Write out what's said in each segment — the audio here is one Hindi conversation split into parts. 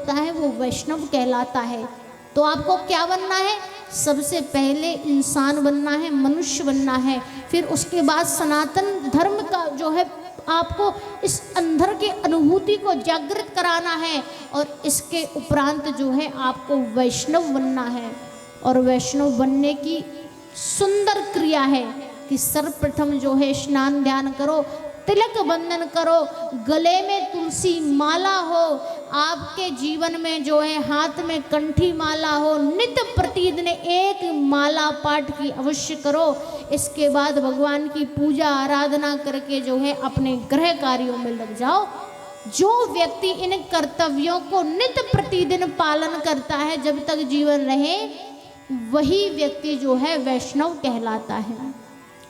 होता है वो वैष्णव कहलाता है। तो आपको क्या बनना है? सबसे पहले इंसान बनना है, मनुष्य बनना है, फिर उसके बाद सनातन धर्म का जो है आपको इस अंदर की अनुभूति को जागृत कराना है, और इसके उपरांत जो है आपको वैष्णव बनना है। और वैष्णव बनने की सुंदर क्रिया है कि सर्वप्रथम जो है स्नान ध्यान करो, तिलक बंधन करो, गले में तुलसी माला हो, आपके जीवन में जो है हाथ में कंठी माला हो, नित्य प्रतिदिन एक माला पाठ की अवश्य करो। इसके बाद भगवान की पूजा आराधना करके जो है अपने गृह कार्यों में लग जाओ। जो व्यक्ति इन कर्तव्यों को नित्य प्रतिदिन पालन करता है जब तक जीवन रहे, वही व्यक्ति जो है वैष्णव कहलाता है।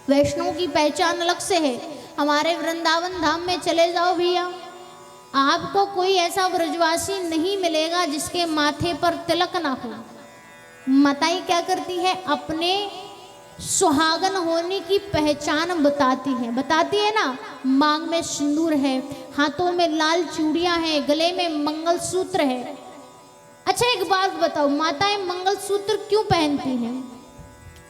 वैष्णव की पहचान अलग से है। हमारे वृंदावन धाम में चले जाओ भैया, आपको कोई ऐसा ब्रजवासी नहीं मिलेगा जिसके माथे पर तिलक ना हो। माताएं क्या करती है? अपने सुहागन होने की पहचान बताती है ना। मांग में सिंदूर है, हाथों में लाल चूड़ियां हैं, गले में मंगलसूत्र है। अच्छा एक बात बताओ, माताएं मंगलसूत्र क्यों पहनती हैं?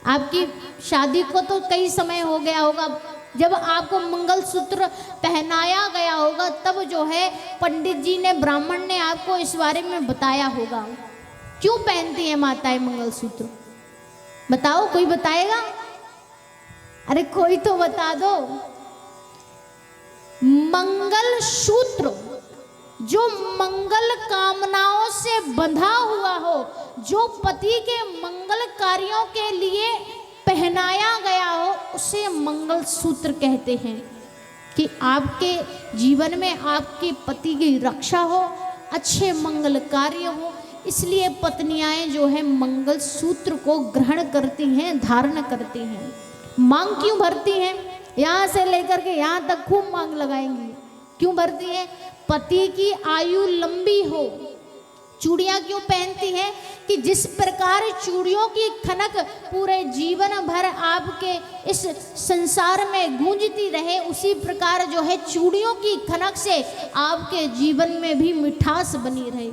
आपकी शादी को तो कई समय हो गया होगा, जब आपको मंगलसूत्र पहनाया गया होगा तब जो है पंडित जी ने, ब्राह्मण ने आपको इस बारे में बताया होगा। क्यों पहनती हैं माताएं मंगलसूत्र? बताओ, कोई बताएगा? अरे कोई तो बता दो। मंगलसूत्र जो मंगल कामनाओं से बंधा हुआ हो, जो पति के मंगल कार्यों के लिए पहनाया गया हो, उसे मंगलसूत्र कहते हैं। कि आपके जीवन में आपके पति की रक्षा हो, अच्छे मंगल कार्य हो, इसलिए पत्नियां जो है मंगलसूत्र को ग्रहण करती हैं, धारण करती हैं। मांग क्यों भरती हैं? यहाँ से लेकर के यहाँ तक खूब मांग लगाएंगी। क्यों भरती हैं? पति की आयु लंबी हो। चूड़ियाँ क्यों पहनती है? कि जिस प्रकार चूड़ियों की खनक पूरे जीवन भर आपके इस संसार में गूंजती रहे, उसी प्रकार जो है चूड़ियों की खनक से आपके जीवन में भी मिठास बनी रहे।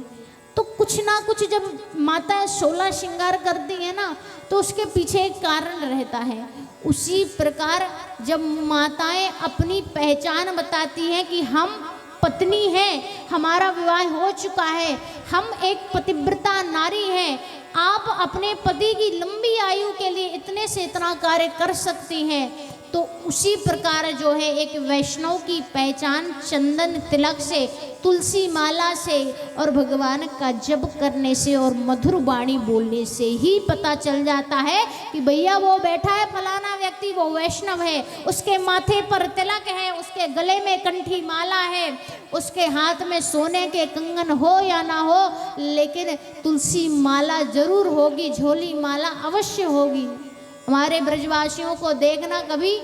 तो कुछ ना कुछ जब माताएं 16 श्रृंगार करती है ना, तो उसके पीछे एक कारण रहता है। उसी प्रकार जब माताएं अपनी पहचान बताती हैं कि हम पत्नी हैं, हमारा विवाह हो चुका है, हम एक पतिव्रता नारी हैं, आप अपने पति की लंबी आयु के लिए इतने से इतना कार्य कर सकती हैं, तो उसी प्रकार जो है एक वैष्णव की पहचान चंदन तिलक से, तुलसी माला से और भगवान का जप करने से और मधुर वाणी बोलने से ही पता चल जाता है कि भैया वो बैठा है फलाना व्यक्ति, वो वैष्णव है, उसके माथे पर तिलक है, उसके गले में कंठी माला है, उसके हाथ में सोने के कंगन हो या ना हो, लेकिन तुलसी माला जरूर होगी, झोली माला अवश्य होगी। हमारे ब्रजवासियों को देखना कभी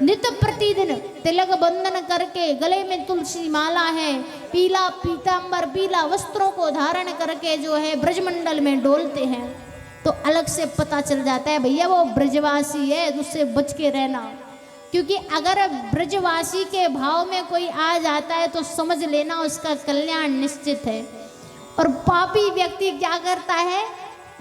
नित्य प्रतिदिन तिलक बंधन करके, गले में तुलसी माला है, पीला पीतांबर पीला वस्त्रों को धारण करके जो है ब्रजमंडल में डोलते हैं, तो अलग से पता चल जाता है भैया वो ब्रजवासी है, उससे बच के रहना। क्योंकि अगर ब्रजवासी के भाव में कोई आ जाता है तो समझ लेना उसका कल्याण निश्चित है। और पापी व्यक्ति क्या करता है?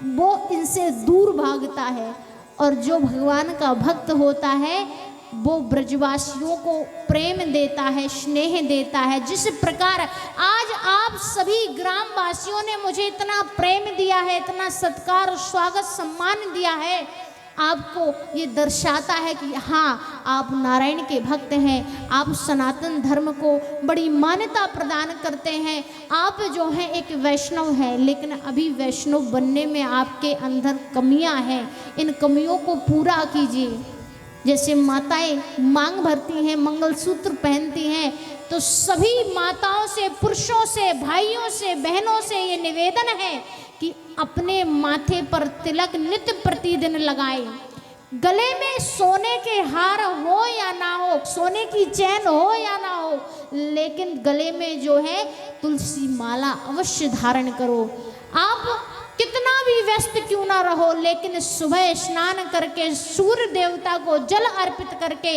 वो इनसे दूर भागता है। और जो भगवान का भक्त होता है वो ब्रजवासियों को प्रेम देता है, स्नेह देता है। जिस प्रकार आज आप सभी ग्रामवासियों ने मुझे इतना प्रेम दिया है, इतना सत्कार स्वागत सम्मान दिया है, आपको ये दर्शाता है कि हाँ आप नारायण के भक्त हैं, आप सनातन धर्म को बड़ी मान्यता प्रदान करते हैं, आप जो हैं एक वैष्णव हैं। लेकिन अभी वैष्णव बनने में आपके अंदर कमियां हैं, इन कमियों को पूरा कीजिए। जैसे माताएं मांग भरती हैं, मंगलसूत्र पहनती हैं, तो सभी माताओं से, पुरुषों से, भाइयों से, बहनों से ये निवेदन है कि अपने माथे पर तिलक नित्य प्रतिदिन लगाएं। गले में सोने के हार हो या ना हो, सोने की चैन हो या ना हो, लेकिन गले में जो है तुलसी माला अवश्य धारण करो। आप कितना भी भी व्यस्त क्यों ना रहो, लेकिन सुबह स्नान करके सूर्य देवता को जल अर्पित करके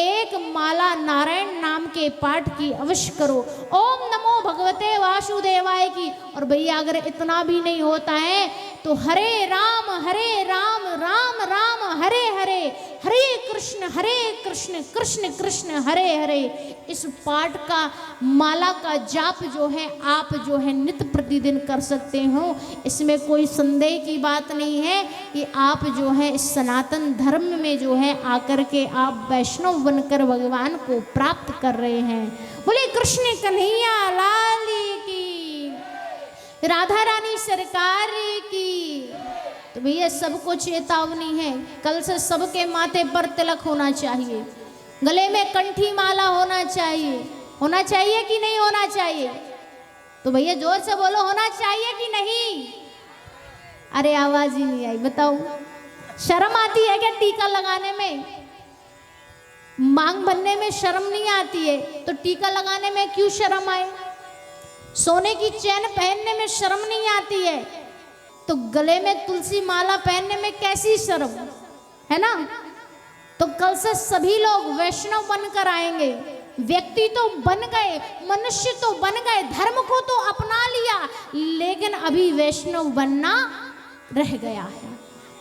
एक माला नारायण नाम के पाठ की अवश्य करो। ओम नमो भगवते वासुदेवाय की। और भैया अगर इतना भी नहीं होता है तो हरे राम राम राम हरे हरे, हरे कृष्ण कृष्ण कृष्ण हरे हरे, इस पाठ का माला का जाप जो है आप जो है नित्य प्रतिदिन कर सकते हो। इसमें कोई संदेह की बात नहीं है कि आप जो है इस सनातन धर्म में जो है आकर के आप वैष्णव बनकर भगवान को प्राप्त कर रहे हैं। बोले कृष्ण कन्हैया लाल की, राधा रानी सरकार की। तो भैया सबको चेतावनी है, कल से सबके माथे पर तिलक होना चाहिए, गले में कंठी माला होना चाहिए। होना चाहिए कि नहीं होना चाहिए? तो भैया जोर से बोलो, होना चाहिए कि नहीं? अरे आवाज ही नहीं आई, बताओ शर्म आती है क्या टीका लगाने में? मांग भरने में शर्म नहीं आती है तो टीका लगाने में क्यों शर्म आए? सोने की चैन पहनने में शर्म नहीं आती है तो गले में तुलसी माला पहनने में कैसी शर्म है ना? तो कल से सभी लोग वैष्णव बनकर आएंगे। व्यक्ति तो बन गए, मनुष्य तो बन गए, धर्म को तो अपना लिया, लेकिन अभी वैष्णव बनना रह गया है।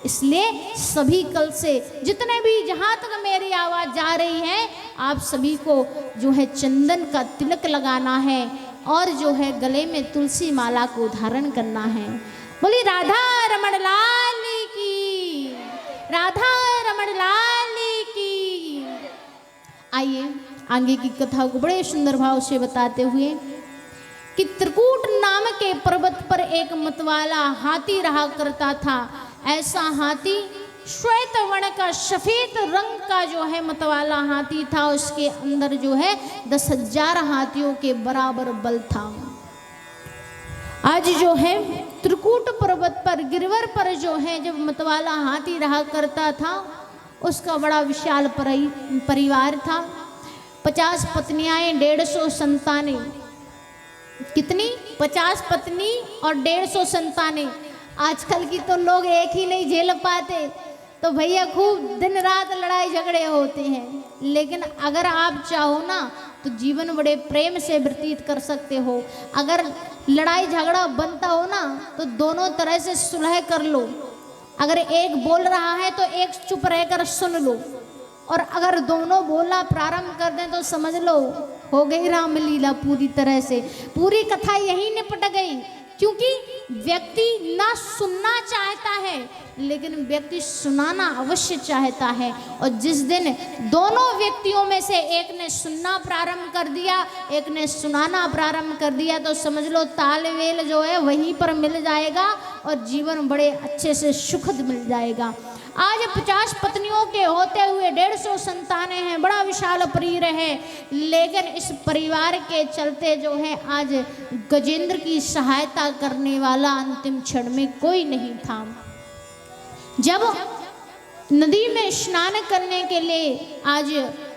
इसलिए सभी कल से जितने भी जहाँ तक मेरी आवाज़ जा रही है, आप सभी को जो है चंदन का तिलक लगाना है और जो है गले में तुलसी माला को धारण करना है। बोली राधा रमण लाल की, राधा रमण लाल की। आइए आगे की कथा को बड़े सुंदर भाव से बताते हुए कि त्रिकूट नाम के पर्वत पर एक मतवाला हाथी रहा करता था। ऐसा हाथी श्वेत वर्ण का सफेद रंग का जो है मतवाला हाथी था। उसके अंदर जो है 10,000 हाथियों के बराबर बल था। आज जो है त्रिकूट पर्वत पर गिरवर पर जो है जब मतवाला हाथी रहा करता था, उसका बड़ा विशाल परिवार था। 50 पत्नियां, 150 संतानें। कितनी? 50 पत्नी और 150 संतानें। आजकल की तो लोग एक ही नहीं झेल पाते, तो भैया खूब दिन रात लड़ाई झगड़े होते हैं। लेकिन अगर आप चाहो ना तो जीवन बड़े प्रेम से व्यतीत कर सकते हो। अगर लड़ाई झगड़ा बनता हो ना तो दोनों तरह से सुलह कर लो। अगर एक बोल रहा है तो एक चुप रहकर सुन लो, और अगर दोनों बोलना प्रारंभ कर दें तो समझ लो हो गई रामलीला पूरी तरह से। पूरी कथा यही निपट गई, क्योंकि व्यक्ति ना सुनना चाहता है लेकिन व्यक्ति सुनाना अवश्य चाहता है। और जिस दिन दोनों व्यक्तियों में से एक ने सुनना प्रारंभ कर दिया, एक ने सुनाना प्रारंभ कर दिया, तो समझ लो तालमेल जो है वहीं पर मिल जाएगा और जीवन बड़े अच्छे से सुखद मिल जाएगा। आज 50 पत्नियों के होते हुए 150 संतानें हैं, बड़ा विशाल परिवार है। लेकिन इस परिवार के चलते जो है आज गजेंद्र की सहायता करने वाला अंतिम क्षण में कोई नहीं था। जब नदी में स्नान करने के लिए आज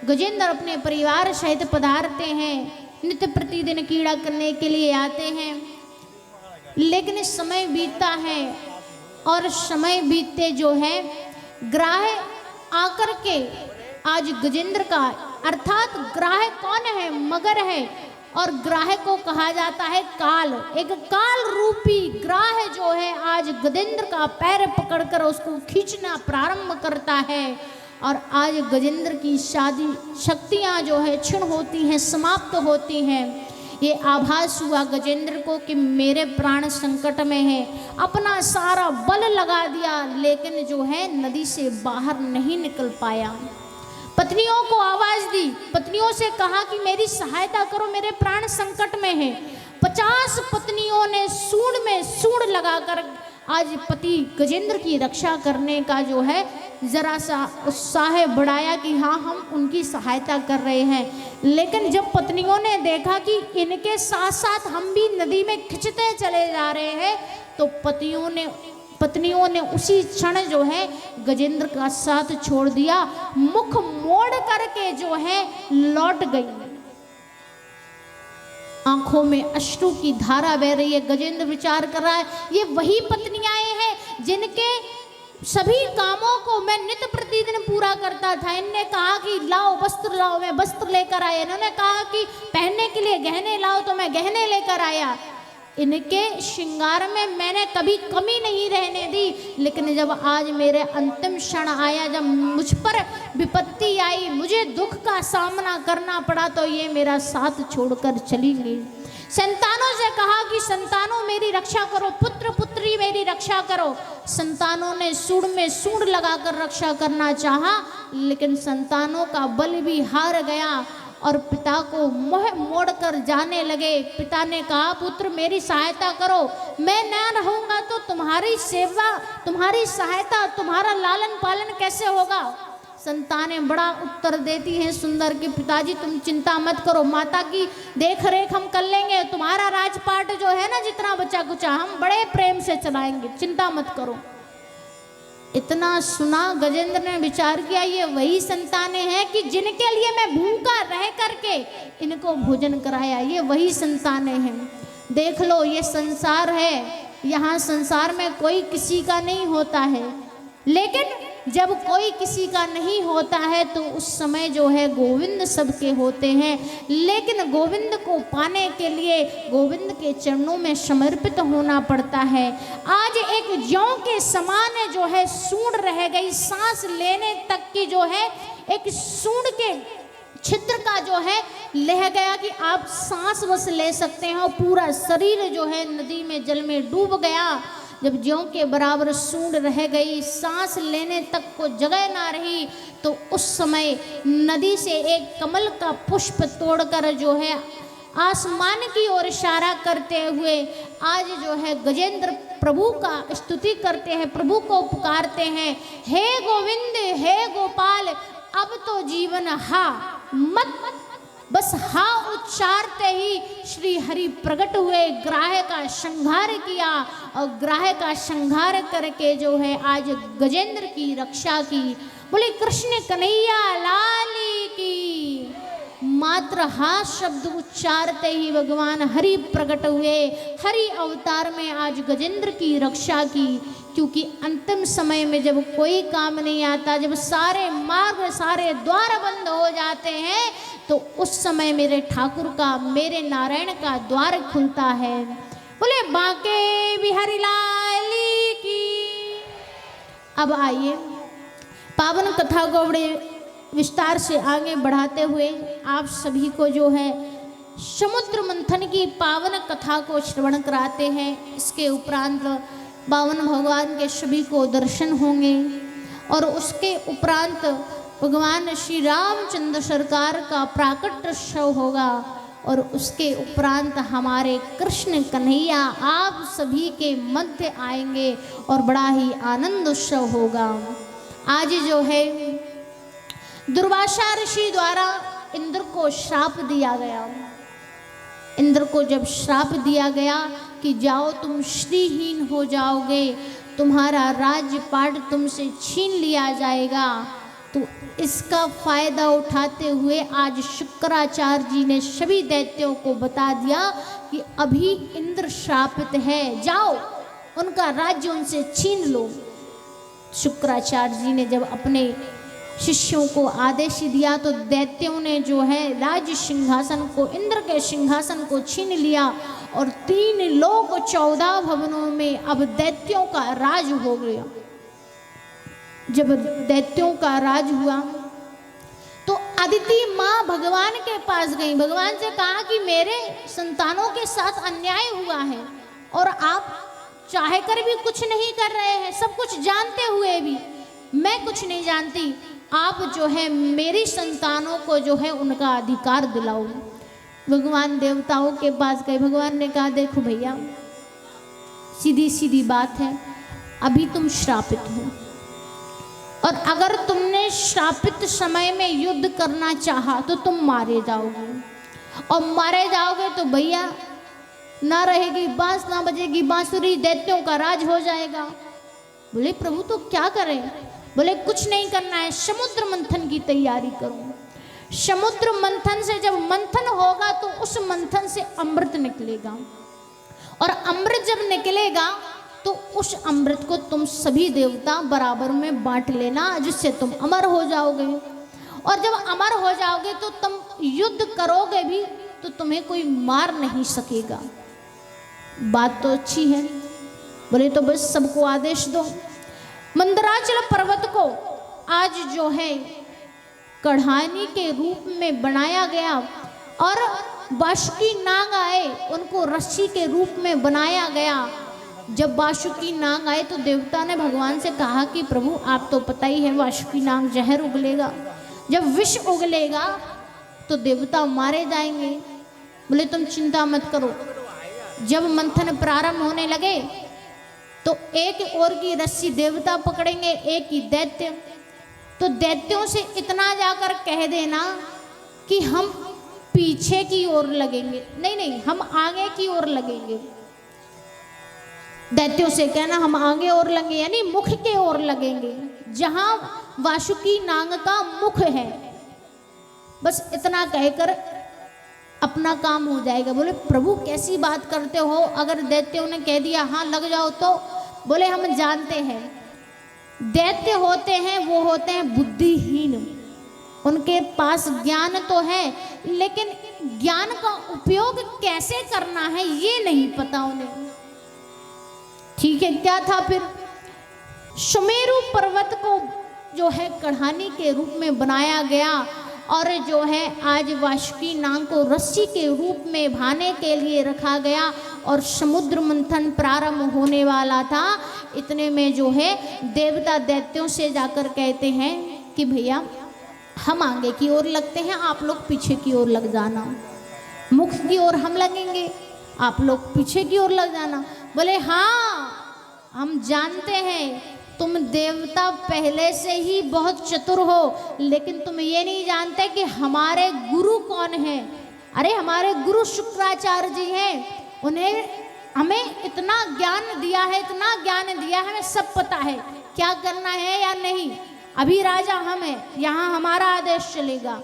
गजेंद्र अपने परिवार सहित पधारते हैं, नित्य प्रतिदिन कीड़ा करने के लिए आते हैं। लेकिन समय बीतता है और समय बीतते जो है ग्राह आकर के आज गजेंद्र का, अर्थात ग्राह कौन है? मगर है। और ग्राह को कहा जाता है काल। एक काल रूपी ग्राह जो है आज गजेंद्र का पैर पकड़कर उसको खींचना प्रारंभ करता है। और आज गजेंद्र की शादी शक्तियाँ जो है क्षीण होती हैं, समाप्त होती हैं। ये आभास हुआ गजेंद्र को कि मेरे प्राण संकट में है। अपना सारा बल लगा दिया लेकिन जो है नदी से बाहर नहीं निकल पाया। पत्नियों को आवाज दी, पत्नियों से कहा कि मेरी सहायता करो, मेरे प्राण संकट में है। 50 पत्नियों ने सूंड में सूंड लगाकर आज पति गजेंद्र की रक्षा करने का जो है जरा सा उत्साह बढ़ाया कि हाँ हम उनकी सहायता कर रहे हैं। लेकिन जब पत्नियों ने देखा कि इनके साथ साथ हम भी नदी में खिंचते चले जा रहे हैं, तो पत्नियों ने उसी क्षण जो है गजेंद्र का साथ छोड़ दिया, मुख मोड़ करके जो है लौट गई। आंखों में अश्रु की धारा बह रही है। गजेंद्र विचार कर रहा है ये वही पत्नियां हैं जिनके सभी कामों को मैं नित्य प्रतिदिन पूरा करता था। इनने कहा कि लाओ वस्त्र लाओ, मैं वस्त्र लेकर आया। इन्होंने कहा कि पहनने के लिए गहने लाओ, तो मैं गहने लेकर आया। इनके श्रृंगार में मैंने कभी कमी नहीं रहने दी। लेकिन जब आज मेरे अंतिम क्षण आया, जब मुझ पर विपत्ति आई, मुझे दुख का सामना करना पड़ा, तो ये मेरा साथ छोड़कर चली गई। संतानों से कहा कि संतानों मेरी रक्षा करो, पुत्र पुत्री मेरी रक्षा करो। संतानों ने सूंड में सूंड लगाकर रक्षा करना चाहा, लेकिन संतानों का बल भी हार गया और पिता को मोह मोड़कर जाने लगे। पिता ने कहा, पुत्र मेरी सहायता करो, मैं ना रहूंगा तो तुम्हारी सेवा, तुम्हारी सहायता, तुम्हारा लालन पालन कैसे होगा। संतानें बड़ा उत्तर देती हैं सुंदर कि पिताजी तुम चिंता मत करो, माता की देख रेख हम कर लेंगे, तुम्हारा राजपाट जो है ना जितना बचा कुचा हम बड़े प्रेम से चलाएंगे, चिंता मत करो। इतना सुना गजेंद्र ने विचार किया, ये वही संतानें हैं कि जिनके लिए मैं भूखा रह करके इनको भोजन कराया, ये वही संतानें हैं। देख लो ये संसार है, यहाँ संसार में कोई किसी का नहीं होता है, लेकिन जब कोई किसी का नहीं होता है तो उस समय जो है गोविंद सबके होते हैं। लेकिन गोविंद को पाने के लिए गोविंद के चरणों में समर्पित होना पड़ता है। आज एक जौ के समान जो है सूंड रह गई, सांस लेने तक की जो है एक सूंड के छिद्र का जो है लह गया कि आप सांस बस ले सकते हैं, और पूरा शरीर जो है नदी में जल में डूब गया। जब ज्यों के बराबर सूंड रह गई, सांस लेने तक को जगह ना रही, तो उस समय नदी से एक कमल का पुष्प तोड़कर जो है आसमान की ओर इशारा करते हुए आज जो है गजेंद्र प्रभु का स्तुति करते हैं, प्रभु को पुकारते हैं, हे गोविंद हे गोपाल अब तो जीवन हा मत। बस हा उच्चारते ही श्री हरि प्रकट हुए, ग्राह का संहार किया, और ग्राह का संहार करके जो है आज गजेंद्र की रक्षा की। बोले कृष्ण कन्हैया लाल की। मात्र हा शब्द उच्चारते ही भगवान हरि प्रकट हुए, हरि अवतार में आज गजेंद्र की रक्षा की। क्योंकि अंतिम समय में जब कोई काम नहीं आता, जब सारे मार्ग सारे द्वार बंद हो जाते हैं, तो उस समय मेरे ठाकुर का, मेरे नारायण का द्वार खुलता है। बोले बांके बिहारी लाल की। अब आइए पावन कथा को बड़े विस्तार से आगे बढ़ाते हुए आप सभी को जो है समुद्र मंथन की पावन कथा को श्रवण कराते हैं। इसके उपरांत बावन भगवान के सभी को दर्शन होंगे, और उसके उपरांत भगवान श्री रामचंद्र सरकार का प्राकट्योत्सव होगा, और उसके उपरांत हमारे कृष्ण कन्हैया आप सभी के मध्य आएंगे और बड़ा ही आनंद उत्सव होगा। आज जो है दुर्वासा ऋषि द्वारा इंद्र को श्राप दिया गया। इंद्र को जब श्राप दिया गया कि जाओ तुम श्रीहीन हो जाओगे, तुम्हारा राज्यपाट तुमसे छीन लिया जाएगा, तो इसका फायदा उठाते हुए आज शुक्राचार्य जी ने सभी दैत्यों को बता दिया कि अभी इंद्र श्रापित है, जाओ उनका राज्य उनसे छीन लो। शुक्राचार्य जी ने जब अपने शिष्यों को आदेश दिया तो दैत्यों ने जो है राज्य सिंहासन को, इंद्र के सिंहासन को छीन लिया, और 3 लोक 14 भवनों में अब दैत्यों का राज हो गया। जब दैत्यों का राज हुआ तो अदिति माँ भगवान के पास गई, भगवान से कहा कि मेरे संतानों के साथ अन्याय हुआ है और आप चाहे कर भी कुछ नहीं कर रहे हैं, सब कुछ जानते हुए भी मैं कुछ नहीं जानती, आप जो है मेरी संतानों को जो है उनका अधिकार दिलाओ। भगवान देवताओं के पास गए, भगवान ने कहा देखो भैया सीधी सीधी बात है, अभी तुम श्रापित हो, और अगर तुमने श्रापित समय में युद्ध करना चाहा तो तुम मारे जाओगे, और मारे जाओगे तो भैया ना रहेगी बांस, ना बजेगी बांसुरी, दैत्यों का राज हो जाएगा। बोले प्रभु तो क्या करें? बोले कुछ नहीं करना है, समुद्र मंथन की तैयारी करो। समुद्र मंथन से जब मंथन होगा तो उस मंथन से अमृत निकलेगा, और अमृत जब निकलेगा तो उस अमृत को तुम सभी देवता बराबर में बांट लेना, जिससे तुम अमर हो जाओगे। और जब अमर हो जाओगे तो तुम युद्ध करोगे भी तो तुम्हें कोई मार नहीं सकेगा। बात तो अच्छी है। बोले तो बस सबको आदेश दो। मंदराचल पर्वत को आज जो है कढ़ानी के रूप में बनाया गया और वासुकी नाग आए, उनको रस्सी के रूप में बनाया गया। जब वासुकी नाग आए तो देवता ने भगवान से कहा कि प्रभु आप तो पता ही है वासुकी नाग जहर उगलेगा, जब विष उगलेगा तो देवता मारे जाएंगे। बोले तुम चिंता मत करो। जब मंथन प्रारंभ होने लगे तो एक ओर की रस्सी देवता पकड़ेंगे, एक ही दैत्य। तो दैत्यों से इतना जाकर कह देना कि हम पीछे की ओर लगेंगे, नहीं हम आगे की ओर लगेंगे। दैत्यों से कहना हम आगे और लगेंगे, यानी मुख के ओर लगेंगे, जहां वासुकी नाग का मुख है। बस इतना कहकर अपना काम हो जाएगा। बोले प्रभु कैसी बात करते हो, अगर दैत्यों ने कह दिया हाँ लग जाओ तो? बोले हम जानते हैं दैत्य होते हैं वो होते हैं बुद्धिहीन, उनके पास ज्ञान तो है लेकिन ज्ञान का उपयोग कैसे करना है ये नहीं पता उन्हें। ठीक है, क्या था फिर? सुमेरु पर्वत को जो है कढ़ानी के रूप में बनाया गया और जो है आज वासुकी नाग को रस्सी के रूप में भाने के लिए रखा गया और समुद्र मंथन प्रारंभ होने वाला था। इतने में जो है देवता दैत्यों से जाकर कहते हैं कि भैया हम आगे की ओर लगते हैं, आप लोग पीछे की ओर लग जाना। मुख की ओर हम लगेंगे, आप लोग पीछे की ओर लग जाना। बोले हाँ हम जानते हैं तुम देवता पहले से ही बहुत चतुर हो, लेकिन तुम ये नहीं जानते कि हमारे गुरु कौन है। अरे हमारे गुरु शुक्राचार्य जी हैं, उन्हें हमें इतना ज्ञान दिया है, इतना ज्ञान दिया है, हमें सब पता है क्या करना है या नहीं। अभी राजा हम हैं, यहाँ हमारा आदेश चलेगा।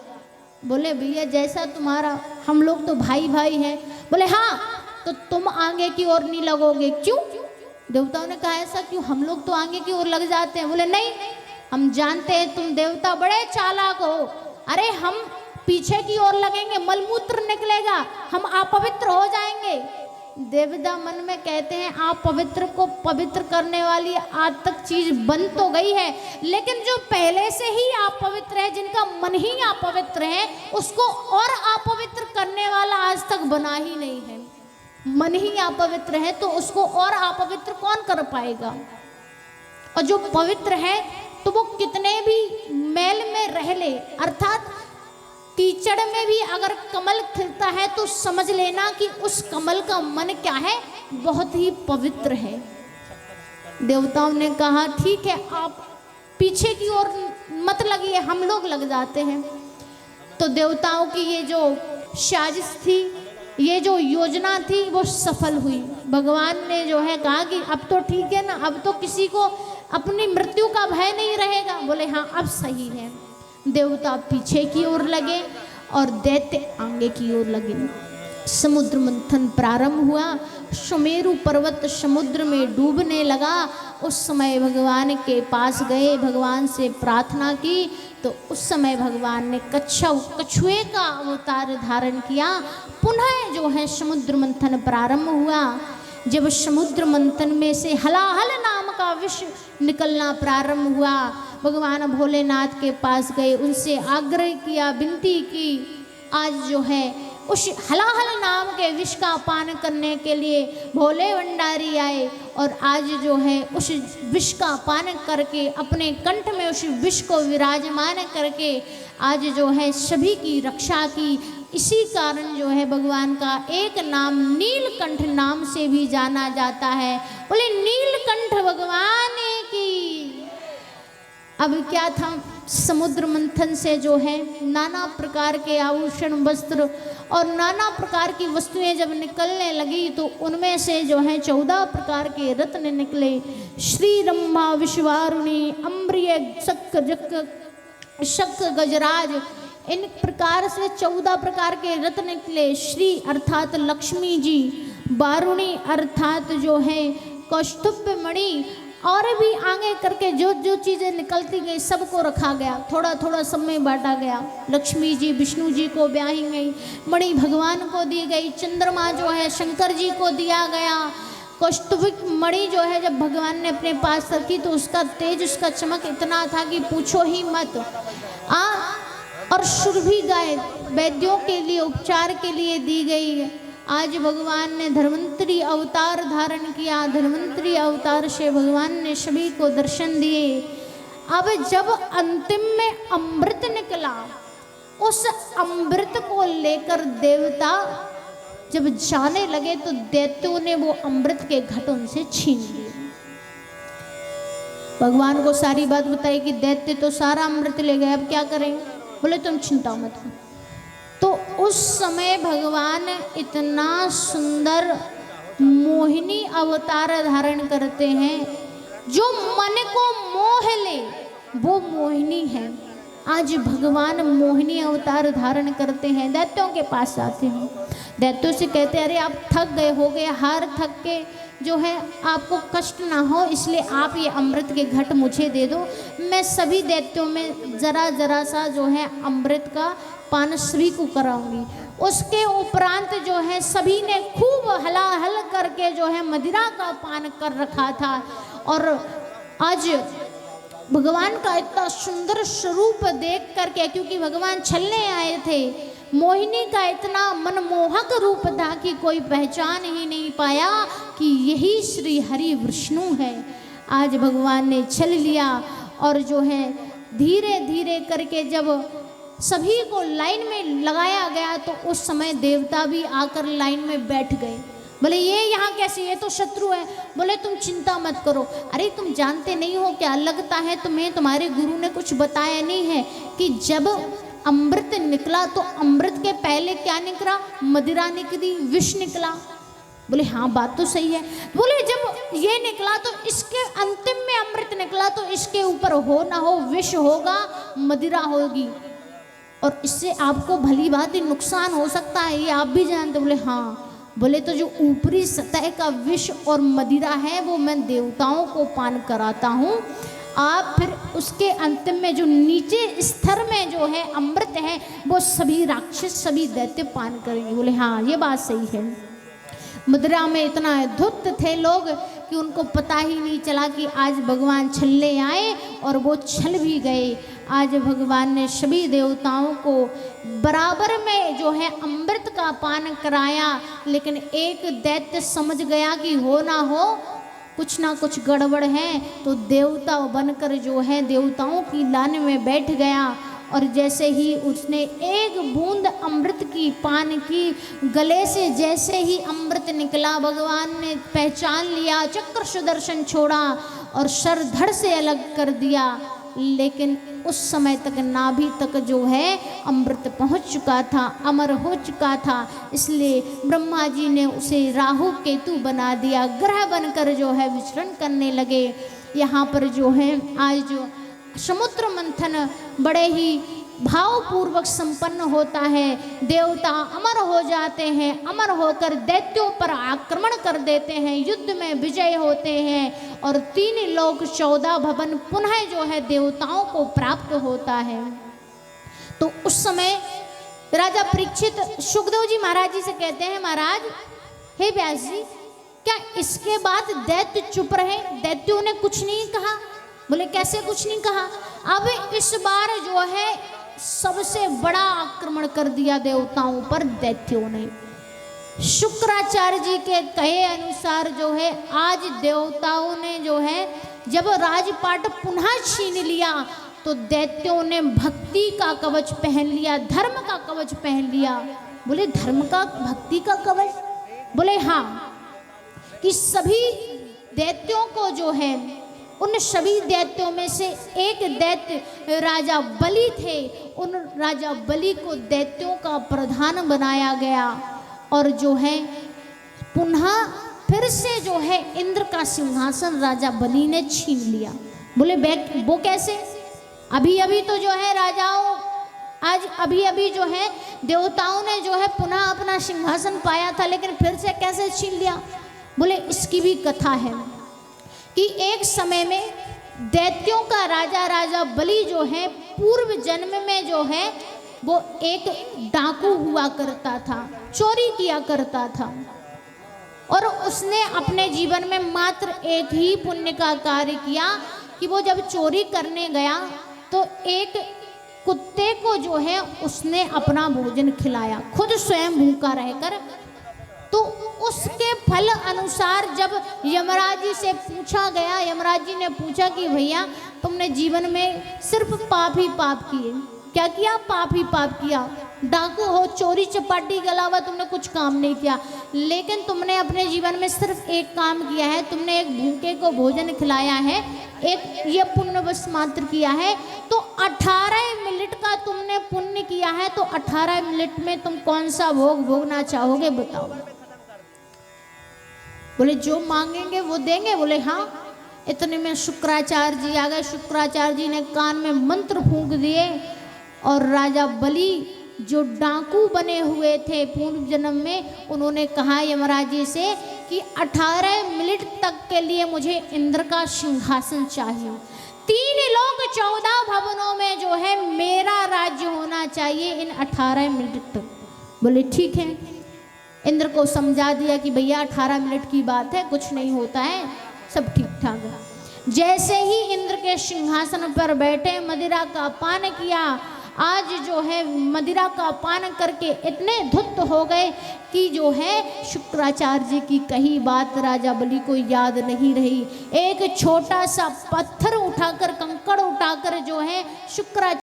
बोले भैया जैसा तुम्हारा, हम लोग तो भाई भाई हैं। बोले हाँ तो तुम आगे की ओर नहीं लगोगे, क्यों? देवताओं ने कहा ऐसा क्यों, हम लोग तो आगे की ओर लग जाते हैं। बोले नहीं हम जानते हैं तुम देवता बड़े चालाक हो, अरे हम पीछे की ओर लगेंगे, मलमूत्र निकलेगा, हम अपवित्र हो जाएंगे। देवता मन में कहते हैं आप पवित्र को पवित्र करने वाली आज तक चीज बन तो गई है, लेकिन जो पहले से ही अपवित्र है, जिनका मन ही अपवित्र है, उसको और अपवित्र करने वाला आज तक बना ही नहीं है। मन ही अपवित्र है तो उसको और अपवित्र कौन कर पाएगा? और जो पवित्र है तो वो कितने भी मैल में रह ले, अर्थात कीचड़ में भी अगर कमल खिलता है तो समझ लेना कि उस कमल का मन क्या है, बहुत ही पवित्र है। देवताओं ने कहा ठीक है आप पीछे की ओर मत लगिए, हम लोग लग जाते हैं। तो देवताओं की ये जो साजिश थी, ये जो योजना थी वो सफल हुई। भगवान ने जो है कहा कि अब तो ठीक है ना, अब तो किसी को अपनी मृत्यु का भय नहीं रहेगा। बोले हाँ अब सही है। देवता पीछे की ओर लगे और दैत्य आगे की ओर लगे। समुद्र मंथन प्रारंभ हुआ, सुमेरु पर्वत समुद्र में डूबने लगा। उस समय भगवान के पास गए, भगवान से प्रार्थना की तो उस समय भगवान ने कछुए का अवतार धारण किया। पुनः जो है समुद्र मंथन प्रारंभ हुआ। जब समुद्र मंथन में से हलाहल नाम का विष निकलना प्रारंभ हुआ, भगवान भोलेनाथ के पास गए, उनसे आग्रह किया, विनती की। आज जो है उस हलाहल नाम के विष का पान करने के लिए भोले भंडारी आए और आज जो है उस विष का पान करके अपने कंठ में उस विष को विराजमान करके आज जो है सभी की रक्षा की। इसी कारण जो है भगवान का एक नाम नीलकंठ नाम से भी जाना जाता है। बोले नीलकंठ भगवान की। अब क्या था, समुद्र मंथन से जो है नाना प्रकार के आभूषण वस्त्र और नाना प्रकार की वस्तुएं जब निकलने लगी तो उनमें से जो है 14 प्रकार के रत्न निकले। श्री रम्मा विश्वारुणी अम्ब्रिय शक गजराज, इन प्रकार से 14 प्रकार के रत्न निकले। श्री अर्थात लक्ष्मी जी, वारुणी अर्थात जो है कौस्तुभ मणि और भी आगे करके जो जो चीज़ें निकलती गई सबको रखा गया, थोड़ा थोड़ा सब में बांटा गया। लक्ष्मी जी विष्णु जी को ब्याही गई, मणि भगवान को दी गई, चंद्रमा जो है शंकर जी को दिया गया। कौस्तुभिक मणि जो है जब भगवान ने अपने पास रखी तो उसका तेज, उसका चमक इतना था कि पूछो ही मत। और सुरभि गाय वैद्यों के लिए, उपचार के लिए दी गई। आज भगवान ने धन्वंतरी अवतार धारण किया, धन्वंतरी अवतार से भगवान ने सभी को दर्शन दिए। अब जब अंतिम में अमृत निकला, उस अमृत को लेकर देवता जब जाने लगे तो दैत्यों ने वो अमृत के घट उनसे छीन लिए। भगवान को सारी बात बताई कि दैत्य तो सारा अमृत ले गए, अब क्या करें? बोले तुम चिंता मत करो। तो उस समय भगवान इतना सुंदर मोहिनी अवतार धारण करते हैं, जो मन को मोह ले वो मोहिनी है। आज भगवान मोहिनी अवतार धारण करते हैं, दैत्यों के पास आते हैं, दैत्यों से कहते हैं अरे आप थक गए हो गए, हार थक के जो है आपको कष्ट ना हो इसलिए आप ये अमृत के घट मुझे दे दो, मैं सभी दैत्यों में जरा जरा सा जो है अमृत का पान सभी को कराऊंगी। उसके उपरांत जो है सभी ने खूब हलाहल करके जो है मदिरा का पान कर रखा था। और आज भगवान का इतना सुंदर स्वरूप देख करके, क्योंकि भगवान छलने आए थे, मोहिनी का इतना मनमोहक रूप था कि कोई पहचान ही नहीं पाया कि यही श्री हरि विष्णु है। आज भगवान ने छल लिया और जो है धीरे धीरे करके जब सभी को लाइन में लगाया गया तो उस समय देवता भी आकर लाइन में बैठ गए। बोले ये यहाँ कैसे, ये तो शत्रु है। बोले तुम चिंता मत करो, अरे तुम जानते नहीं हो क्या, लगता है तुम्हें तुम्हारे गुरु ने कुछ बताया नहीं है कि जब अमृत निकला तो अमृत के पहले क्या निकला, मदिरा निकली, विष निकला। बोले हाँ बात तो सही है। बोले जब ये निकला तो इसके अंतिम में अमृत निकला तो इसके ऊपर हो ना हो विष होगा, मदिरा होगी और इससे आपको भली बात ही नुकसान हो सकता है, ये आप भी जानते। बोले हाँ। बोले तो जो ऊपरी सतह का विष और मदिरा है वो मैं देवताओं को पान कराता हूँ, आप फिर उसके अंतिम में जो नीचे स्तर में जो है अमृत है वो सभी राक्षस सभी दैत्य पान करेंगे। बोले हाँ ये बात सही है। मदिरा में इतना धुत थे लोग कि उनको पता ही नहीं चला कि आज भगवान छलने आए और वो छल भी गए। आज भगवान ने सभी देवताओं को बराबर में जो है अमृत का पान कराया, लेकिन एक दैत्य समझ गया कि हो कुछ ना कुछ गड़बड़ है, तो देवता बनकर जो है देवताओं की लाइन में बैठ गया। और जैसे ही उसने एक बूंद अमृत की पान की, गले से जैसे ही अमृत निकला भगवान ने पहचान लिया, चक्र सुदर्शन छोड़ा और सर धड़ से अलग कर दिया। लेकिन उस समय तक नाभि तक जो है अमृत पहुंच चुका था, अमर हो चुका था। इसलिए ब्रह्मा जी ने उसे राहु केतु बना दिया, ग्रह बनकर जो है विचरण करने लगे। यहाँ पर जो है आज जो समुद्र मंथन बड़े ही भावपूर्वक संपन्न होता है, देवता अमर हो जाते हैं, अमर होकर दैत्यों पर आक्रमण कर देते हैं, युद्ध में विजय होते हैं और 3 लोक 14 भवन पुनः जो है देवताओं को प्राप्त होता है। तो उस समय राजा परीक्षित सुखदेव जी महाराज जी से कहते हैं, महाराज हे व्यास जी, क्या इसके बाद दैत्य चुप रहे, दैत्यों ने कुछ नहीं कहा? बोले कैसे कुछ नहीं कहा? अब इस बार जो है सबसे बड़ा आक्रमण कर दिया देवताओं पर दैत्यों ने। शुक्राचार्य जी के कहे अनुसार जो है आज देवताओं ने जो है जब राजपाट पुनः छीन लिया तो दैत्यों ने भक्ति का कवच पहन लिया, धर्म का कवच पहन लिया। बोले धर्म का, भक्ति का कवच? बोले हाँ, कि सभी दैत्यों को जो है, उन सभी दैत्यों में से एक दैत्य राजा बलि थे, उन राजा बलि को दैत्यों का प्रधान बनाया गया और जो है पुनः फिर से जो है इंद्र का सिंहासन राजा बलि ने छीन लिया। बोले वो कैसे? अभी अभी तो जो है राजाओं, आज अभी अभी जो है देवताओं ने जो है पुनः अपना सिंहासन पाया था, लेकिन फिर से कैसे छीन लिया? बोले इसकी भी कथा है। कि एक समय में दैत्यों का राजा राजा बलि जो है पूर्व जन्म में जो है वो एक डाकू हुआ करता था, चोरी किया करता था। और उसने अपने जीवन में मात्र एक ही पुण्य का कार्य किया कि वो जब चोरी करने गया तो एक कुत्ते को जो है उसने अपना भोजन खिलाया, खुद स्वयं भूखा रहकर। तो उसके फल अनुसार जब यमराज जी से पूछा गया, यमराज जी ने पूछा कि भैया तुमने जीवन में सिर्फ पाप ही पाप किए, क्या किया? पाप ही पाप किया। डाकू हो, चोरी चपाटी के अलावा तुमने कुछ काम नहीं किया, लेकिन तुमने अपने जीवन में सिर्फ एक काम किया है, तुमने एक भूखे को भोजन खिलाया है, एक ये पुण्य बस मात्र किया है। तो 18 मिनट का तुमने पुण्य किया है, तो 18 मिनट में तुम कौन सा भोग भोगना चाहोगे बताओ? बोले जो मांगेंगे वो देंगे। बोले हाँ। इतने में शुक्राचार्य जी आ गए। शुक्राचार्य जी ने कान में मंत्र फूंक दिए और राजा बलि जो डाकू बने हुए थे पूर्व जन्म में, उन्होंने कहा यमराज जी से कि 18 मिनट तक के लिए मुझे इंद्र का सिंहासन चाहिए, 3 लोक 14 भवनों में जो है मेरा राज्य होना चाहिए इन 18 मिनट तक। बोले ठीक है। इंद्र को समझा दिया कि भैया 18 मिनट की बात है, कुछ नहीं होता है, सब ठीक ठाक है। जैसे ही इंद्र के सिंहासन पर बैठे, मदिरा का पान किया, आज जो है मदिरा का पान करके इतने धुत हो गए कि जो है शुक्राचार्य जी की कही बात राजा बलि को याद नहीं रही। एक छोटा सा पत्थर उठाकर, कंकड़ उठाकर जो है शुक्राचार्य